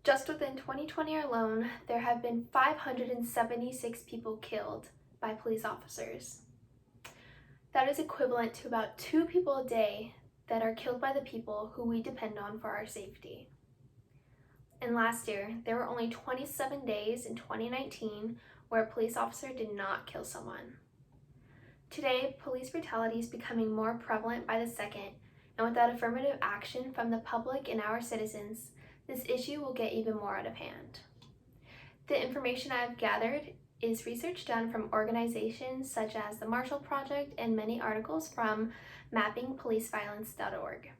Just within 2020 alone, there have been 576 people killed by police officers. That is equivalent to about 2 people a day that are killed by the people who we depend on for our safety. And last year, there were only 27 days in 2019 where a police officer did not kill someone. Today, police brutality is becoming more prevalent by the second, and without affirmative action from the public and our citizens, this issue will get even more out of hand. The information I have gathered is research done from organizations such as the Marshall Project and many articles from mappingpoliceviolence.org.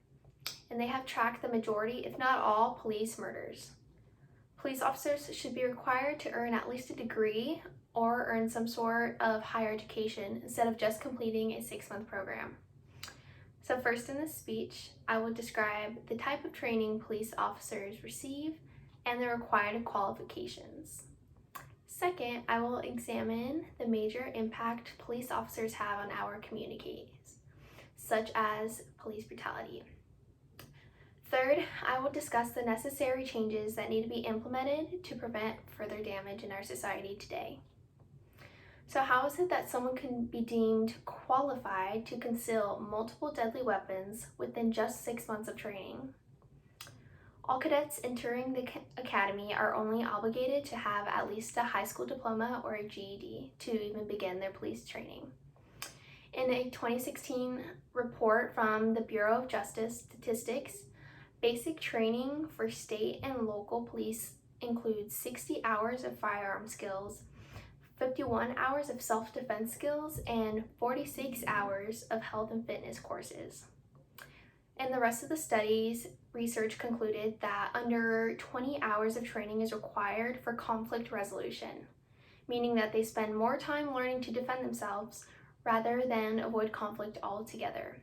And they have tracked the majority, if not all, police murders. Police officers should be required to earn at least a degree or earn some sort of higher education instead of just completing a 6-month program. So first in this speech, I will describe the type of training police officers receive and the required qualifications. Second, I will examine the major impact police officers have on our communities, such as police brutality. Third, I will discuss the necessary changes that need to be implemented to prevent further damage in our society today. So how is it that someone can be deemed qualified to conceal multiple deadly weapons within just 6 months of training? All cadets entering the academy are only obligated to have at least a high school diploma or a GED to even begin their police training. In a 2016 report from the Bureau of Justice Statistics, basic training for state and local police includes 60 hours of firearm skills, 51 hours of self-defense skills, and 46 hours of health and fitness courses. In the rest of the study's research concluded that under 20 hours of training is required for conflict resolution, meaning that they spend more time learning to defend themselves rather than avoid conflict altogether.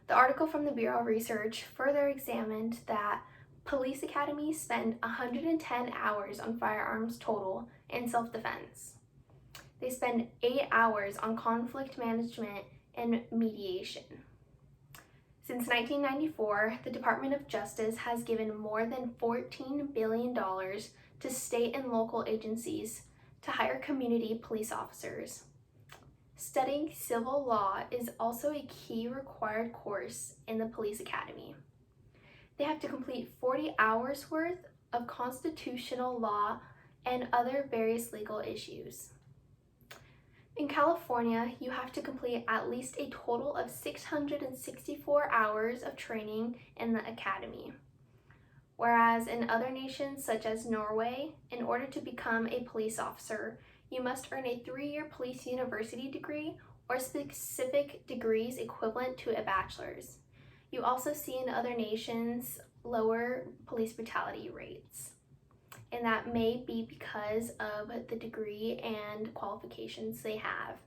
The article from the Bureau of Research further examined that police academies spend 110 hours on firearms total and self-defense. They spend 8 hours on conflict management and mediation. Since 1994, the Department of Justice has given more than $14 billion to state and local agencies to hire community police officers. Studying civil law is also a key required course in the police academy. They have to complete 40 hours worth of constitutional law and other various legal issues. In California, you have to complete at least a total of 664 hours of training in the academy. Whereas in other nations such as Norway, in order to become a police officer, you must earn a 3-year police university degree or specific degrees equivalent to a bachelor's. You also see in other nations lower police brutality rates, and that may be because of the degree and qualifications they have.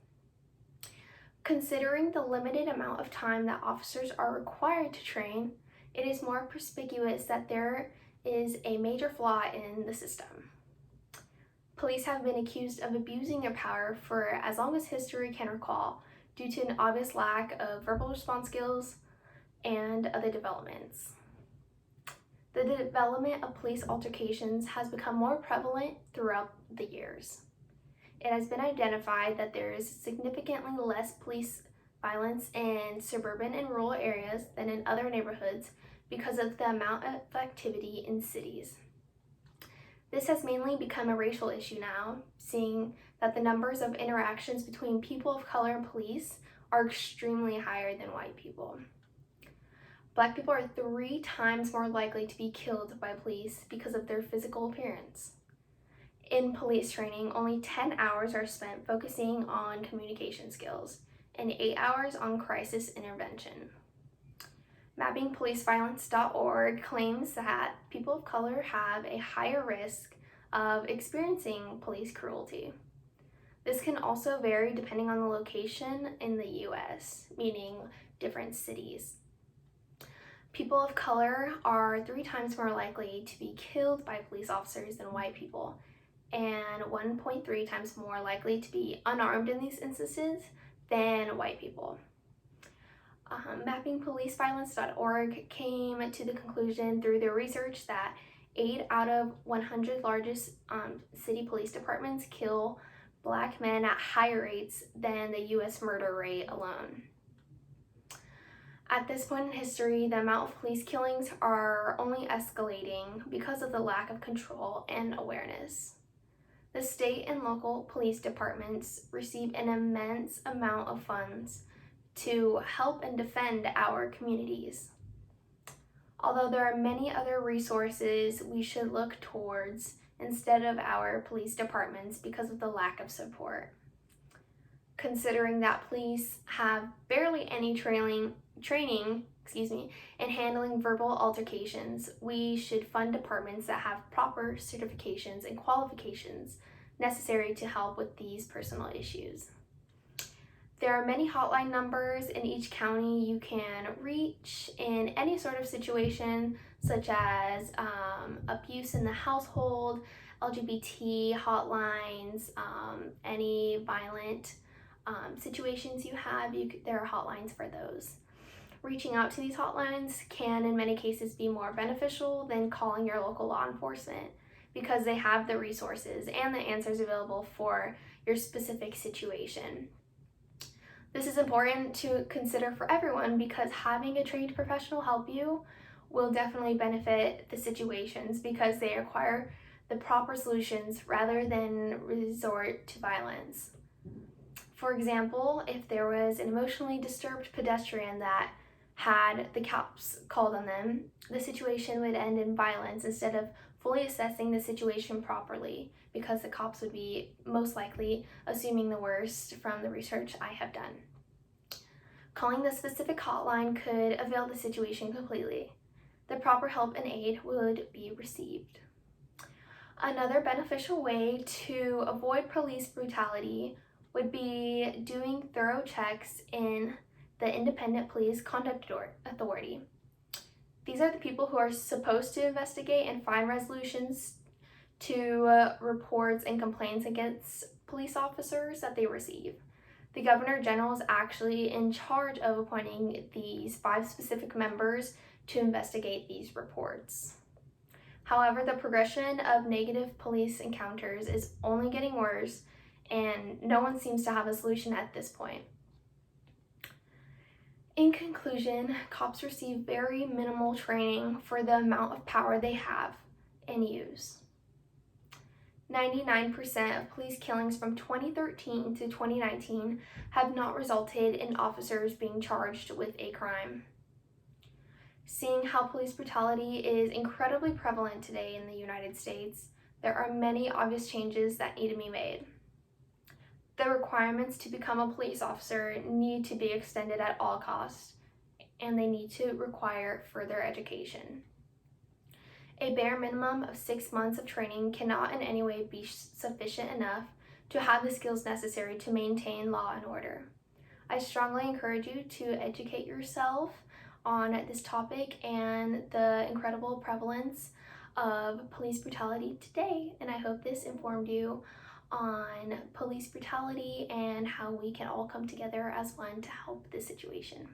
Considering the limited amount of time that officers are required to train, it is more perspicuous that there is a major flaw in the system. Police have been accused of abusing their power for as long as history can recall due to an obvious lack of verbal response skills and other developments. The development of police altercations has become more prevalent throughout the years. It has been identified that there is significantly less police violence in suburban and rural areas than in other neighborhoods because of the amount of activity in cities. This has mainly become a racial issue now, seeing that the numbers of interactions between people of color and police are extremely higher than white people. Black people are 3 times more likely to be killed by police because of their physical appearance. In police training, only 10 hours are spent focusing on communication skills and 8 hours on crisis intervention. Mappingpoliceviolence.org claims that people of color have a higher risk of experiencing police cruelty. This can also vary depending on the location in the US, meaning different cities. People of color are 3 times more likely to be killed by police officers than white people, and 1.3 times more likely to be unarmed in these instances than white people. Mappingpoliceviolence.org came to the conclusion through their research that 8 out of 100 largest city police departments kill Black men at higher rates than the US murder rate alone. At this point in history, the amount of police killings are only escalating because of the lack of control and awareness. The state and local police departments receive an immense amount of funds to help and defend our communities. Although there are many other resources we should look towards instead of our police departments because of the lack of support. Considering that police have barely any training in handling verbal altercations, we should fund departments that have proper certifications and qualifications necessary to help with these personal issues. There are many hotline numbers in each county you can reach in any sort of situation, such as abuse in the household, LGBT hotlines, any violent situations you have, there are hotlines for those. Reaching out to these hotlines can in many cases be more beneficial than calling your local law enforcement because they have the resources and the answers available for your specific situation. This is important to consider for everyone because having a trained professional help you will definitely benefit the situations because they require the proper solutions rather than resort to violence. For example, if there was an emotionally disturbed pedestrian that had the cops called on them, the situation would end in violence instead of fully assessing the situation properly because the cops would be most likely assuming the worst from the research I have done. Calling the specific hotline could avail the situation completely. The proper help and aid would be received. Another beneficial way to avoid police brutality would be doing thorough checks in the Independent Police Conduct Authority. These are the people who are supposed to investigate and find resolutions to reports and complaints against police officers that they receive. The Governor General is actually in charge of appointing these 5 specific members to investigate these reports. However, the progression of negative police encounters is only getting worse, and no one seems to have a solution at this point. In conclusion, cops receive very minimal training for the amount of power they have and use. 99% of police killings from 2013 to 2019 have not resulted in officers being charged with a crime. Seeing how police brutality is incredibly prevalent today in the United States, there are many obvious changes that need to be made. The requirements to become a police officer need to be extended at all costs, and they need to require further education. A bare minimum of 6 months of training cannot in any way be sufficient enough to have the skills necessary to maintain law and order. I strongly encourage you to educate yourself on this topic and the incredible prevalence of police brutality today, and I hope this informed you on police brutality and how we can all come together as one to help this situation.